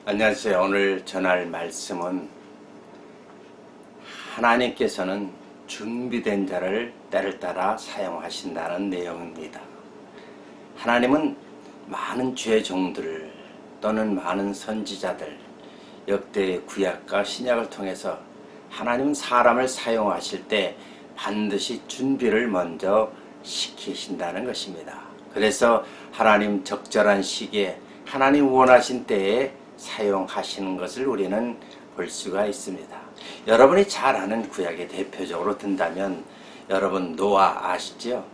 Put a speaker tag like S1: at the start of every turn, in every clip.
S1: 안녕하세요. 오늘 전할 말씀은 하나님께서는 준비된 자를 때를 따라 사용하신다는 내용입니다. 하나님은 많은 죄의 종들 또는 많은 선지자들, 역대 구약과 신약을 통해서 하나님은 사람을 사용하실 때 반드시 준비를 먼저 시키신다는 것입니다. 그래서 하나님 적절한 시기에 하나님 원하신 때에 사용하시는 것을 우리는 볼 수가 있습니다. 여러분이 잘 아는 구약에 대표적으로 든다면 여러분 노아 아시죠?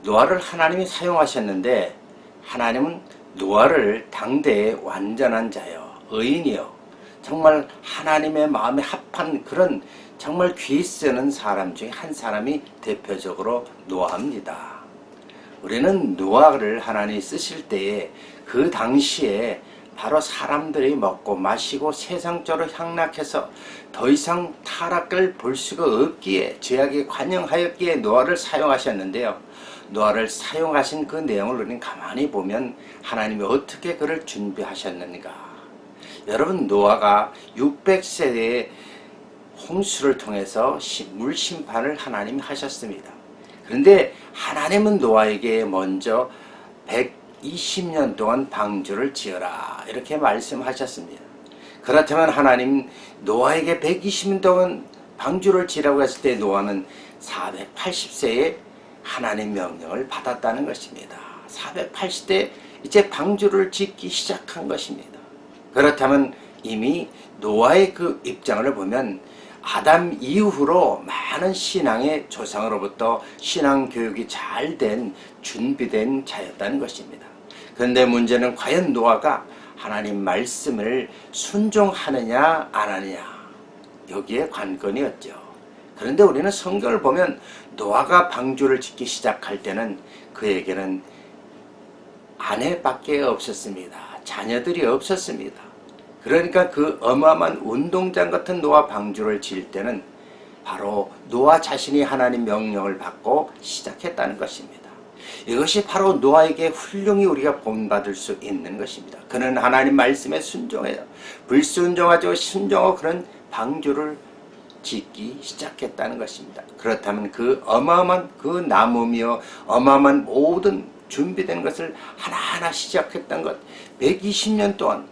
S1: 노아를 하나님이 사용하셨는데 하나님은 노아를 당대의 완전한 자요, 의인이요, 정말 하나님의 마음에 합한 그런 정말 귀 쓰는 사람 중에 한 사람이 대표적으로 노아입니다. 우리는 노아를 하나님이 쓰실 때에 그 당시에 바로 사람들이 먹고 마시고 세상적으로 향락해서 더 이상 타락을 볼 수가 없기에 죄악에 관영하였기에 노아를 사용하셨는데요. 노아를 사용하신 그 내용을 우리는 가만히 보면 하나님이 어떻게 그를 준비하셨는가. 여러분, 노아가 600세의 홍수를 통해서 물심판을 하나님이 하셨습니다. 그런데 하나님은 노아에게 먼저 120년 동안 방주를 지어라 이렇게 말씀하셨습니다. 그렇다면 하나님 노아에게 120년 동안 방주를 지으라고 했을 때 노아는 480세에 하나님 명령을 받았다는 것입니다. 480대 이제 방주를 짓기 시작한 것입니다. 그렇다면 이미 노아의 그 입장을 보면 아담 이후로 많은 신앙의 조상으로부터 신앙 교육이 잘 된 준비된 자였다는 것입니다. 그런데 문제는 과연 노아가 하나님 말씀을 순종하느냐 안 하느냐, 여기에 관건이었죠. 그런데 우리는 성경을 보면 노아가 방주를 짓기 시작할 때는 그에게는 아내밖에 없었습니다. 자녀들이 없었습니다. 그러니까 그 어마어마한 운동장 같은 노아 방주를 지을 때는 바로 노아 자신이 하나님 명령을 받고 시작했다는 것입니다. 이것이 바로 노아에게 훌륭히 우리가 본받을 수 있는 것입니다. 그는 하나님 말씀에 순종해요. 불순종하지 순종하고 그런 방주를 짓기 시작했다는 것입니다. 그렇다면 그 어마어마한 그 나무며 어마어마한 모든 준비된 것을 하나하나 시작했던 것, 120년 동안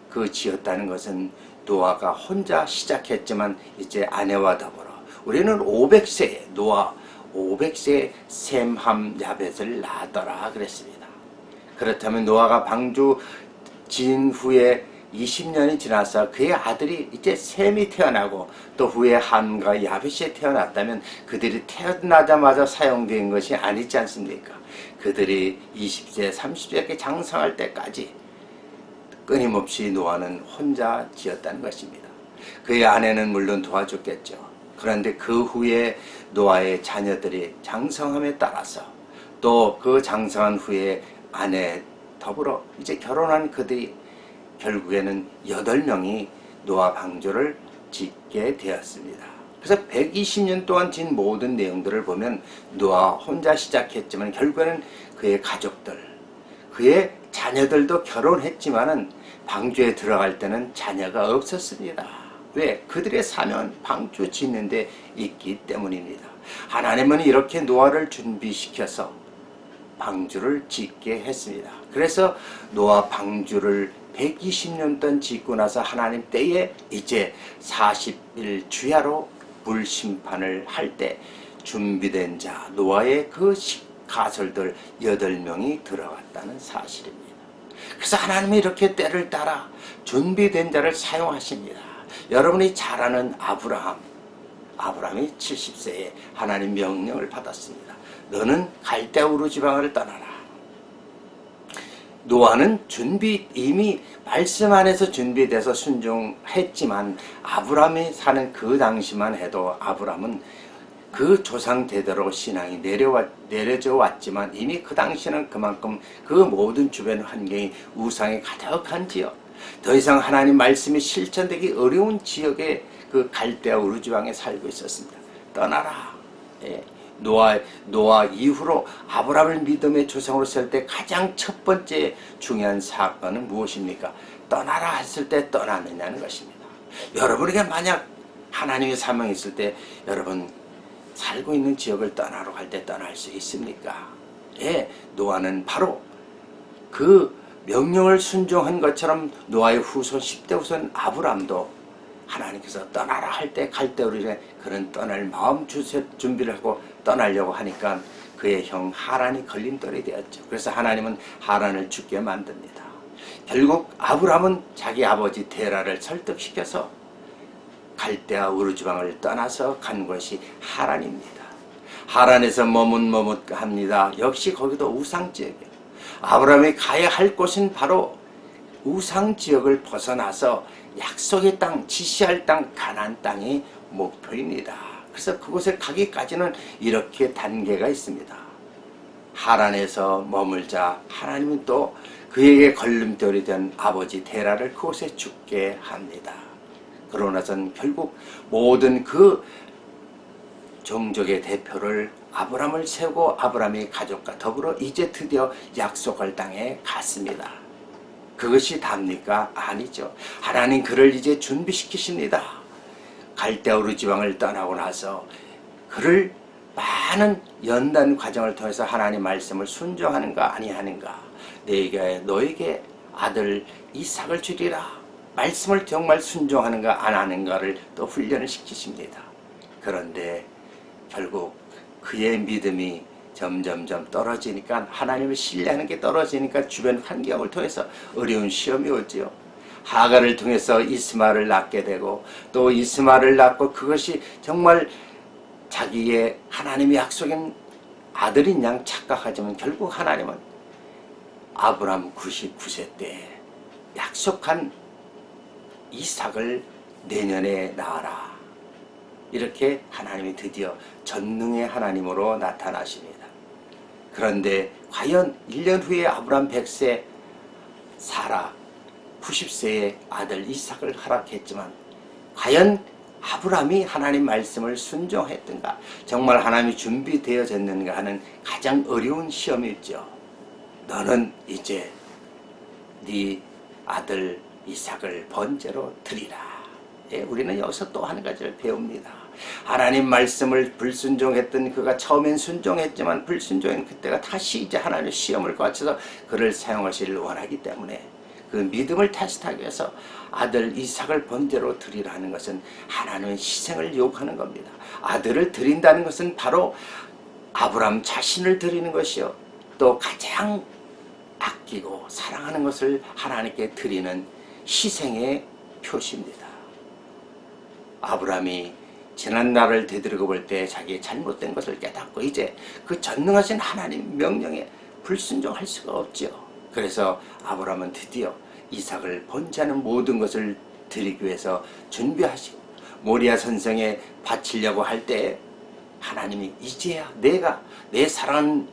S1: 그 지었다는 것은 노아가 혼자 시작했지만 이제 아내와 더불어 우리는 500세에 노아 500세에 셈함 야벳을 낳았더라 그랬습니다. 그렇다면 노아가 방주 지은 후에 20년이 지나서 그의 아들이 이제 셈이 태어나고 또 후에 함과 야벳이 태어났다면 그들이 태어나자마자 사용된 것이 아니지 않습니까? 그들이 20세 30세에 장성할 때까지 끊임없이 노아는 혼자 지었다는 것입니다. 그의 아내는 물론 도와줬겠죠. 그런데 그 후에 노아의 자녀들이 장성함에 따라서 또 그 장성한 후에 아내 더불어 이제 결혼한 그들이 결국에는 8명이 노아 방주를 짓게 되었습니다. 그래서 120년 동안 진 모든 내용들을 보면 노아 혼자 시작했지만 결국에는 그의 가족들, 그의 자녀들도 결혼했지만은 방주에 들어갈 때는 자녀가 없었습니다. 왜? 그들의 사명은 방주 짓는 데 있기 때문입니다. 하나님은 이렇게 노아를 준비시켜서 방주를 짓게 했습니다. 그래서 노아 방주를 120년 동안 짓고 나서 하나님 때에 이제 40일 주야로 물심판을 할 때 준비된 자 노아의 그 가설들 8명이 들어갔다는 사실입니다. 그래서 하나님이 이렇게 때를 따라 준비된 자를 사용하십니다. 여러분이 잘 아는 아브라함이 70세에 하나님 명령을 받았습니다. 너는 갈대아 우르 지방을 떠나라. 노아는 이미 말씀 안에서 준비돼서 순종했지만 아브라함이 사는 그 당시만 해도 아브라함은 그 조상 대대로 신앙이 내려져 왔지만 이미 그 당시는 그만큼 그 모든 주변 환경이 우상이 가득한 지역, 더 이상 하나님 말씀이 실천되기 어려운 지역에 그 갈대아 우르 지방에 살고 있었습니다. 떠나라. 노아 이후로 아브라함을 믿음의 조상으로 세울 때 가장 첫 번째 중요한 사건은 무엇입니까? 떠나라 했을 때 떠났느냐는 것입니다. 여러분에게 만약 하나님의 사명이 있을 때 여러분 살고 있는 지역을 떠나러 갈 때 떠날 수 있습니까? 예, 노아는 바로 그 명령을 순종한 것처럼 노아의 후손 10대 후손 아브람도 하나님께서 떠나라 할 때 갈대우르에 그런 떠날 마음 준비를 하고 떠나려고 하니까 그의 형 하란이 걸림돌이 되었죠. 그래서 하나님은 하란을 죽게 만듭니다. 결국 아브람은 자기 아버지 데라를 설득시켜서 갈대아 우르지방을 떠나서 간 것이 하란입니다. 하란에서 머뭇합니다. 역시 거기도 우상지역이에요. 아브라함이 가야 할 곳은 바로 우상지역을 벗어나서 약속의 땅, 지시할 땅, 가나안 땅이 목표입니다. 그래서 그곳에 가기까지는 이렇게 단계가 있습니다. 하란에서 머물자 하나님은 또 그에게 걸림돌이 된 아버지 데라를 그곳에 죽게 합니다. 그러고 나선 결국 모든 그 종족의 대표를 아브람을 세우고 아브람의 가족과 더불어 이제 드디어 약속할 땅에 갔습니다. 그것이 답니까? 아니죠. 하나님 그를 이제 준비시키십니다. 갈대우르 지방을 떠나고 나서 그를 많은 연단 과정을 통해서 하나님 말씀을 순종하는가 아니하는가, 너에게 아들 이삭을 주리라, 말씀을 정말 순종하는가 안 하는가를 또 훈련을 시키십니다. 그런데 결국 그의 믿음이 점점점 떨어지니까, 하나님을 신뢰하는 게 떨어지니까 주변 환경을 통해서 어려운 시험이 오지요. 하갈을 통해서 이스마엘을 낳게 되고, 또 이스마엘을 낳고 그것이 정말 자기의 하나님의 약속인 아들인 양 착각하지만 결국 하나님은 아브람 99세 때 약속한 이삭을 내년에 낳아라, 이렇게 하나님이 드디어 전능의 하나님으로 나타나십니다. 그런데 과연 1년 후에 아브람 100세, 사라 90세의 아들 이삭을 허락했지만 과연 아브람이 하나님 말씀을 순종했던가, 정말 하나님이 준비되어졌는가 하는 가장 어려운 시험이죠. 너는 이제 네 아들 이삭을 번제로 드리라. 예, 우리는 여기서 또 한 가지를 배웁니다. 하나님 말씀을 불순종했던 그가 처음엔 순종했지만 불순종한 그때가 다시 이제 하나님의 시험을 거쳐서 그를 사용하시기를 원하기 때문에 그 믿음을 테스트하기 위해서 아들 이삭을 번제로 드리라는 것은 하나님의 희생을 요구하는 겁니다. 아들을 드린다는 것은 바로 아브람 자신을 드리는 것이요, 또 가장 아끼고 사랑하는 것을 하나님께 드리는 희생의 표시입니다. 아브람이 지난 날을 되돌이고 볼 때 자기의 잘못된 것을 깨닫고 이제 그 전능하신 하나님 명령에 불순종할 수가 없죠. 그래서 아브람은 드디어 이삭을 번제하는 모든 것을 드리기 위해서 준비하시고 모리아 선성에 바치려고 할 때 하나님이 이제야 내가 내 사랑하는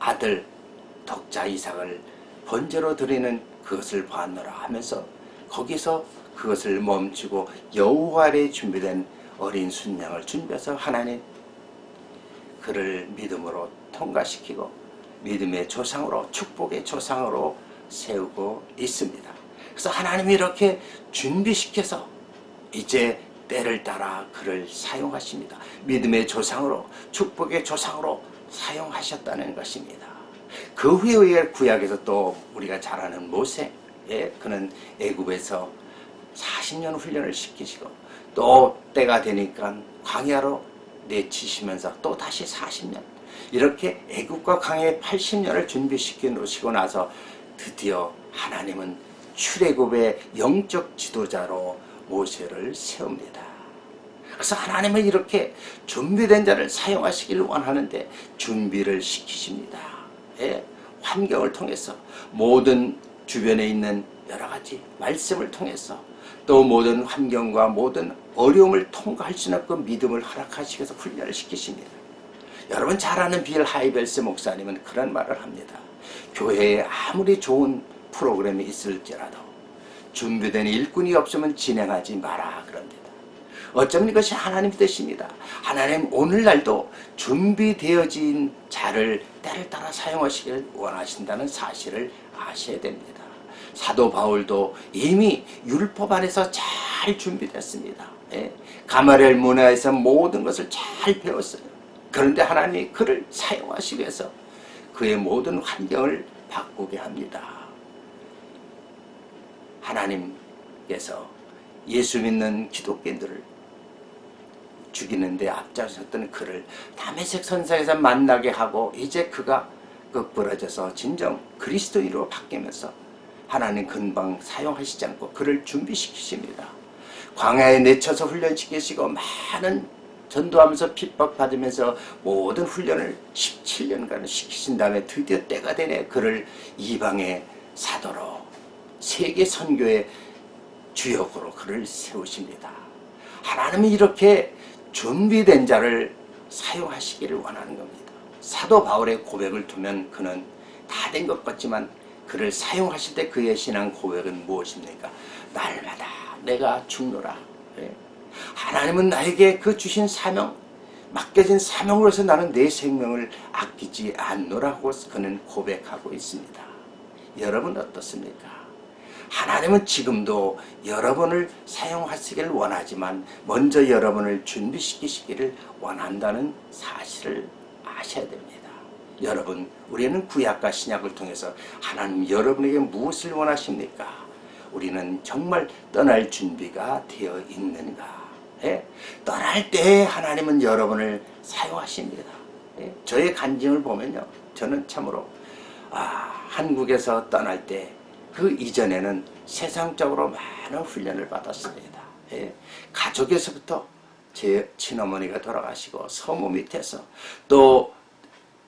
S1: 아들 독자 이삭을 번제로 드리는 그것을 보았노라 하면서 거기서 그것을 멈추고 여호와 아래 준비된 어린 순양을 준비해서 하나님 그를 믿음으로 통과시키고 믿음의 조상으로, 축복의 조상으로 세우고 있습니다. 그래서 하나님이 이렇게 준비시켜서 이제 때를 따라 그를 사용하십니다. 믿음의 조상으로, 축복의 조상으로 사용하셨다는 것입니다. 그 후에 구약에서 또 우리가 잘 아는 모세, 그는 애굽에서 40년 훈련을 시키시고 또 때가 되니까 광야로 내치시면서 또 다시 40년, 이렇게 애굽과 광야에 80년을 준비시켜 놓으시고 나서 드디어 하나님은 출애굽의 영적 지도자로 모세를 세웁니다. 그래서 하나님은 이렇게 준비된 자를 사용하시기를 원하는데 준비를 시키십니다. 환경을 통해서, 모든 주변에 있는 여러 가지 말씀을 통해서, 또 모든 환경과 모든 어려움을 통과할 수 있는 그 믿음을 허락하시면서 훈련을 시키십니다. 여러분 잘 아는 빌 하이벨스 목사님은 그런 말을 합니다. 교회에 아무리 좋은 프로그램이 있을지라도 준비된 일꾼이 없으면 진행하지 마라 그럽니다. 어쩌면 이것이 하나님 뜻입니다. 하나님 오늘날도 준비되어진 자를 때를 따라 사용하시길 원하신다는 사실을 아셔야 됩니다. 사도 바울도 이미 율법 안에서 잘 준비됐습니다. 가마리엘 문화에서 모든 것을 잘 배웠어요. 그런데 하나님이 그를 사용하시기 위해서 그의 모든 환경을 바꾸게 합니다. 하나님께서 예수 믿는 기독교인들을 죽이는데 앞장섰던 그를 다메섹 선상에서 만나게 하고 이제 그가 끄부러져서 진정 그리스도인으로 바뀌면서 하나님 금방 사용하시지 않고 그를 준비시키십니다. 광야에 내쳐서 훈련시키시고 많은 전도하면서 핍박받으면서 모든 훈련을 17년간 시키신 다음에 드디어 때가 되네 그를 이방의 사도로 세계 선교의 주역으로 그를 세우십니다. 하나님이 이렇게 준비된 자를 사용하시기를 원하는 겁니다. 사도 바울의 고백을 두면 그는 다 된 것 같지만 그를 사용하실 때 그의 신앙 고백은 무엇입니까? 날마다 내가 죽노라. 하나님은 나에게 그 주신 사명, 맡겨진 사명으로서 나는 내 생명을 아끼지 않노라고 그는 고백하고 있습니다. 여러분 어떻습니까? 하나님은 지금도 여러분을 사용하시기를 원하지만 먼저 여러분을 준비시키시기를 원한다는 사실을 아셔야 됩니다. 여러분, 우리는 구약과 신약을 통해서 하나님 여러분에게 무엇을 원하십니까? 우리는 정말 떠날 준비가 되어 있는가? 떠날 때 하나님은 여러분을 사용하십니다. 저의 간증을 보면요, 저는 참으로 한국에서 떠날 때 그 이전에는 세상적으로 많은 훈련을 받았습니다. 가족에서부터 제 친어머니가 돌아가시고 성우 밑에서 또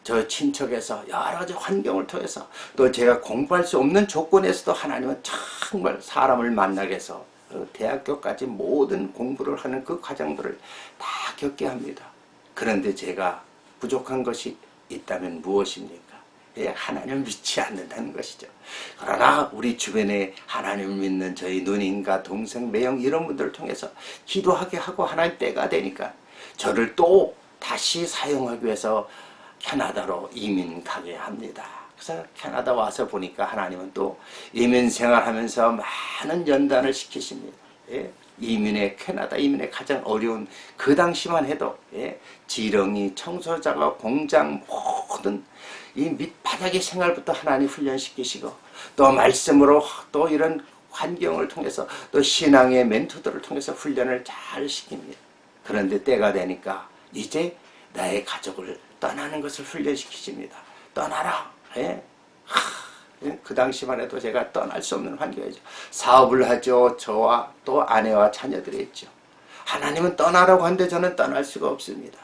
S1: 저 친척에서 여러 가지 환경을 통해서 또 제가 공부할 수 없는 조건에서도 하나님은 정말 사람을 만나게 해서 대학교까지 모든 공부를 하는 그 과정들을 다 겪게 합니다. 그런데 제가 부족한 것이 있다면 무엇입니까? 하나님을 믿지 않는다는 것이죠. 그러나 우리 주변에 하나님을 믿는 저희 누님과 동생, 매형 이런 분들을 통해서 기도하게 하고 하나님 때가 되니까 저를 또 다시 사용하기 위해서 캐나다로 이민 가게 합니다. 그래서 캐나다 와서 보니까 하나님은 또 이민 생활하면서 많은 연단을 시키십니다. 캐나다 이민의 가장 어려운 그 당시만 해도 지렁이, 청소작업, 공장 모든 이 밑바닥의 생활부터 하나님 훈련시키시고 또 말씀으로 또 이런 환경을 통해서 또 신앙의 멘토들을 통해서 훈련을 잘 시킵니다. 그런데 때가 되니까 이제 나의 가족을 떠나는 것을 훈련시키십니다. 떠나라. 그 당시만 해도 제가 떠날 수 없는 환경이죠. 사업을 하죠. 저와 또 아내와 자녀들이 있죠. 하나님은 떠나라고 하는데 저는 떠날 수가 없습니다.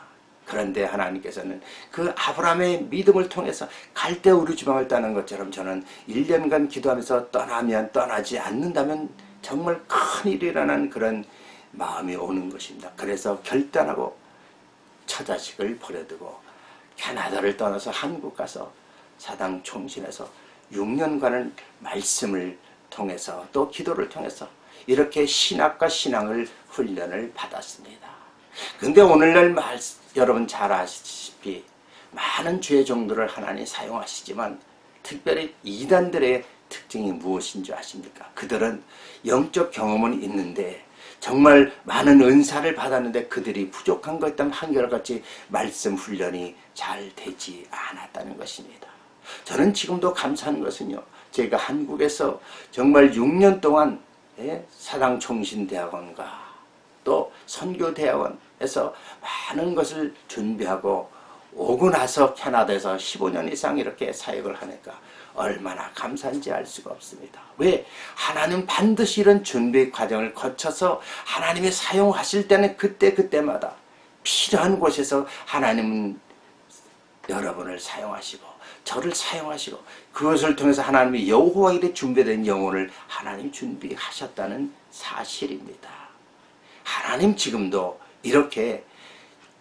S1: 그런데 하나님께서는 그 아브라함의 믿음을 통해서 갈대 우르지방을 따는 것처럼 저는 1년간 기도하면서 떠나면 떠나지 않는다면 정말 큰일이 일어나는 그런 마음이 오는 것입니다. 그래서 결단하고 처자식을 버려두고 캐나다를 떠나서 한국 가서 사당 총신에서 6년간은 말씀을 통해서 또 기도를 통해서 이렇게 신학과 신앙을 훈련을 받았습니다. 근데 오늘날 여러분 잘 아시다시피 많은 죄 종들을 하나님 사용하시지만 특별히 이단들의 특징이 무엇인 줄 아십니까? 그들은 영적 경험은 있는데 정말 많은 은사를 받았는데 그들이 부족한 것 있다면 한결같이 말씀 훈련이 잘 되지 않았다는 것입니다. 저는 지금도 감사한 것은요, 제가 한국에서 정말 6년 동안 사당총신대학원과 또 선교대학원에서 많은 것을 준비하고 오고 나서 캐나다에서 15년 이상 이렇게 사역을 하니까 얼마나 감사한지 알 수가 없습니다. 왜? 하나님 반드시 이런 준비 과정을 거쳐서 하나님이 사용하실 때는 그때마다 필요한 곳에서 하나님은 여러분을 사용하시고 저를 사용하시고 그것을 통해서 하나님이 여호와 일에 준비된 영혼을 하나님 준비하셨다는 사실입니다. 하나님 지금도 이렇게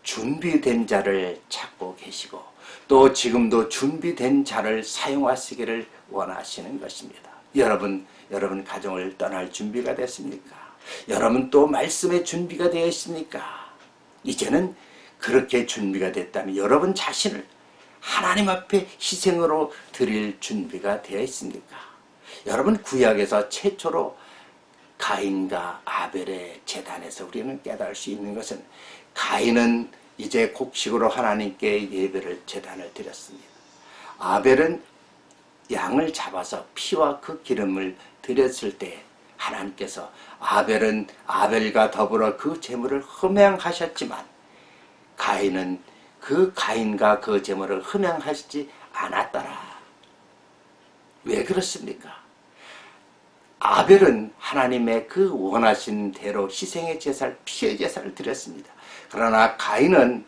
S1: 준비된 자를 찾고 계시고 또 지금도 준비된 자를 사용하시기를 원하시는 것입니다. 여러분 가정을 떠날 준비가 됐습니까? 여러분 또 말씀의 준비가 되어 있습니까? 이제는 그렇게 준비가 됐다면 여러분 자신을 하나님 앞에 희생으로 드릴 준비가 되어 있습니까? 여러분 구약에서 최초로 가인과 아벨의 제단에서 우리는 깨달을 수 있는 것은 가인은 이제 곡식으로 하나님께 예배를 제단을 드렸습니다. 아벨은 양을 잡아서 피와 그 기름을 드렸을 때 하나님께서 아벨은 아벨과 더불어 그 제물을 흠양하셨지만 가인은 그 가인과 그 제물을 흠양하시지 않았더라. 왜 그렇습니까? 아벨은 하나님의 그 원하신 대로 희생의 제사를 피의 제사를 드렸습니다. 그러나 가인은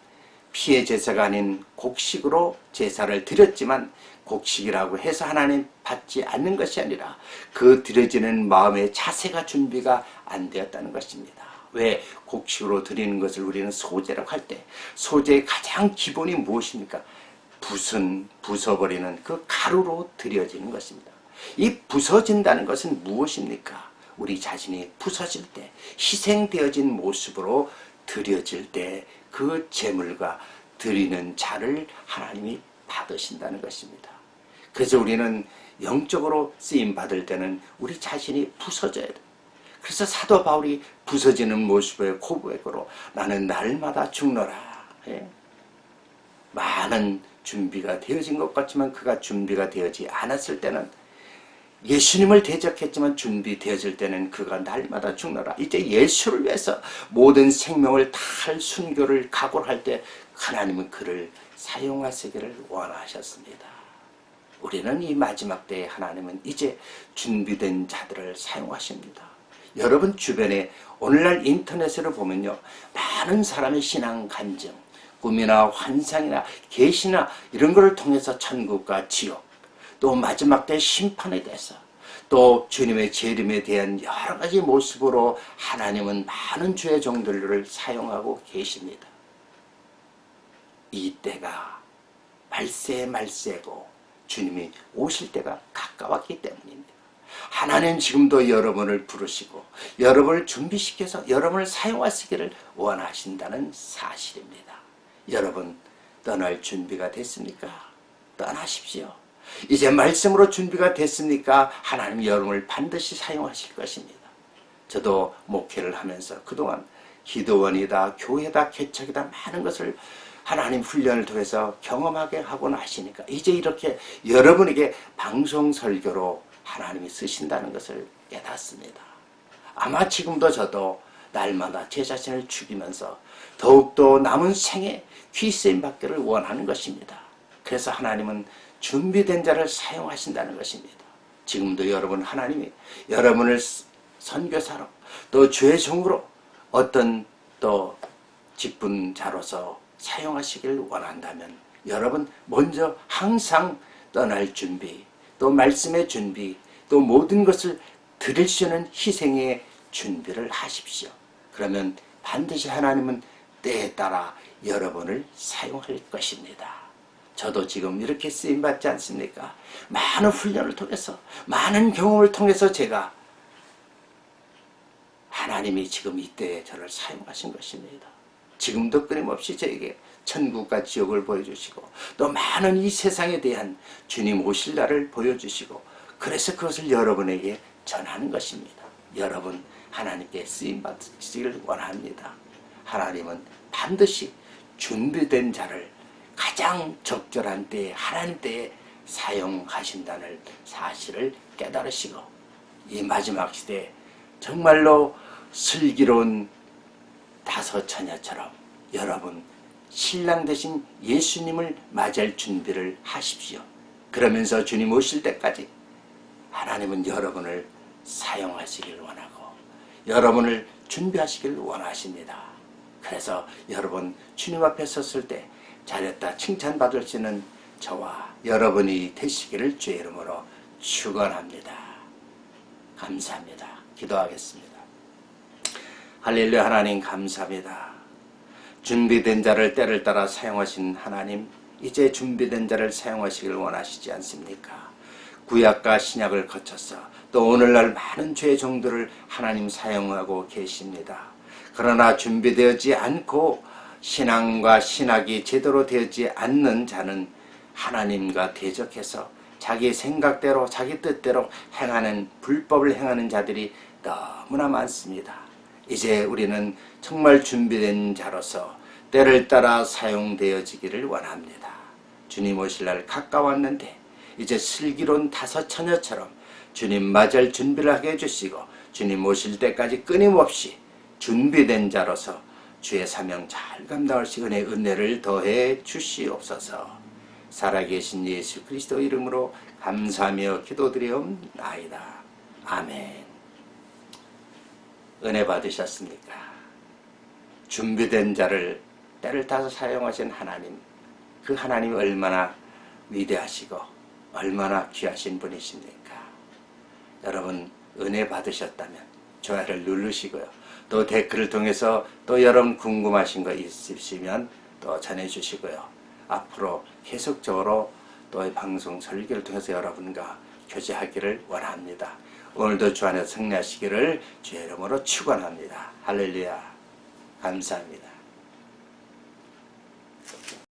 S1: 피의 제사가 아닌 곡식으로 제사를 드렸지만 곡식이라고 해서 하나님 받지 않는 것이 아니라 그 드려지는 마음의 자세가 준비가 안 되었다는 것입니다. 왜 곡식으로 드리는 것을 우리는 소제라고 할 때 소제의 가장 기본이 무엇입니까? 부숴버리는 그 가루로 드려지는 것입니다. 이 부서진다는 것은 무엇입니까? 우리 자신이 부서질 때 희생되어진 모습으로 드려질 때 그 제물과 드리는 자를 하나님이 받으신다는 것입니다. 그래서 우리는 영적으로 쓰임 받을 때는 우리 자신이 부서져야 돼. 그래서 사도 바울이 부서지는 모습의 고백으로 나는 날마다 죽노라. 예? 많은 준비가 되어진 것 같지만 그가 준비가 되어지 않았을 때는 예수님을 대적했지만 준비되어질 때는 그가 날마다 죽노라. 이제 예수를 위해서 모든 생명을 다할 순교를 각오할 때 하나님은 그를 사용하시기를 원하셨습니다. 우리는 이 마지막 때에 하나님은 이제 준비된 자들을 사용하십니다. 여러분 주변에 오늘날 인터넷으로 보면요, 많은 사람의 신앙 간증, 꿈이나 환상이나 계시나 이런 것을 통해서 천국과 지옥, 또 마지막 때 심판에 대해서, 또 주님의 재림에 대한 여러 가지 모습으로 하나님은 많은 주의 종들을 사용하고 계십니다. 이 때가 말세고 주님이 오실 때가 가까웠기 때문입니다. 하나님 지금도 여러분을 부르시고 여러분을 준비시켜서 여러분을 사용하시기를 원하신다는 사실입니다. 여러분 떠날 준비가 됐습니까? 떠나십시오. 이제 말씀으로 준비가 됐습니까? 하나님 여러분을 반드시 사용하실 것입니다. 저도 목회를 하면서 그동안 기도원이다, 교회다, 개척이다 많은 것을 하나님 훈련을 통해서 경험하게 하고 나시니까 이제 이렇게 여러분에게 방송 설교로 하나님이 쓰신다는 것을 깨닫습니다. 아마 지금도 저도 날마다 제 자신을 죽이면서 더욱더 남은 생에 귀쓰임 받기를 원하는 것입니다. 그래서 하나님은 준비된 자를 사용하신다는 것입니다. 지금도 여러분 하나님이 여러분을 선교사로 또 주의 종으로 어떤 또 직분자로서 사용하시길 원한다면 여러분 먼저 항상 떠날 준비, 또 말씀의 준비, 또 모든 것을 드릴 수 있는 희생의 준비를 하십시오. 그러면 반드시 하나님은 때에 따라 여러분을 사용할 것입니다. 저도 지금 이렇게 쓰임받지 않습니까? 많은 훈련을 통해서, 많은 경험을 통해서 제가 하나님이 지금 이때에 저를 사용하신 것입니다. 지금도 끊임없이 저에게 천국과 지옥을 보여주시고 또 많은 이 세상에 대한 주님 오실 날을 보여주시고 그래서 그것을 여러분에게 전하는 것입니다. 여러분 하나님께 쓰임받으시기를 원합니다. 하나님은 반드시 준비된 자를 가장 적절한 때에 하나님 때에 사용하신다는 사실을 깨달으시고 이 마지막 시대에 정말로 슬기로운 다섯 처녀처럼 여러분 신랑 되신 예수님을 맞이할 준비를 하십시오. 그러면서 주님 오실 때까지 하나님은 여러분을 사용하시길 원하고 여러분을 준비하시길 원하십니다. 그래서 여러분 주님 앞에 섰을 때 잘했다 칭찬받을 수 있는 저와 여러분이 되시기를 주의 이름으로 축원합니다. 감사합니다. 기도하겠습니다. 할렐루야. 하나님 감사합니다. 준비된 자를 때를 따라 사용하신 하나님, 이제 준비된 자를 사용하시길 원하시지 않습니까? 구약과 신약을 거쳐서 또 오늘날 많은 죄의 종들을 하나님 사용하고 계십니다. 그러나 준비되지 않고 신앙과 신학이 제대로 되지 않는 자는 하나님과 대적해서 자기 생각대로 자기 뜻대로 행하는 불법을 행하는 자들이 너무나 많습니다. 이제 우리는 정말 준비된 자로서 때를 따라 사용되어지기를 원합니다. 주님 오실 날 가까웠는데 이제 슬기로운 다섯 처녀처럼 주님 맞을 준비를 하게 해주시고 주님 오실 때까지 끊임없이 준비된 자로서 주의 사명 잘 감당할 수 있는 은혜를 더해 주시옵소서. 살아계신 예수 그리스도 이름으로 감사하며 기도드리옵나이다. 아멘. 은혜 받으셨습니까? 준비된 자를 때를 따서 사용하신 하나님, 그 하나님이 얼마나 위대하시고 얼마나 귀하신 분이십니까? 여러분 은혜 받으셨다면 좋아요를 누르시고요. 또 댓글을 통해서 또 여러분 궁금하신 거 있으시면 또 전해주시고요. 앞으로 계속적으로 또 방송 설교를 통해서 여러분과 교제하기를 원합니다. 오늘도 주 안에서 승리하시기를 주의 이름으로 축원합니다. 할렐루야. 감사합니다.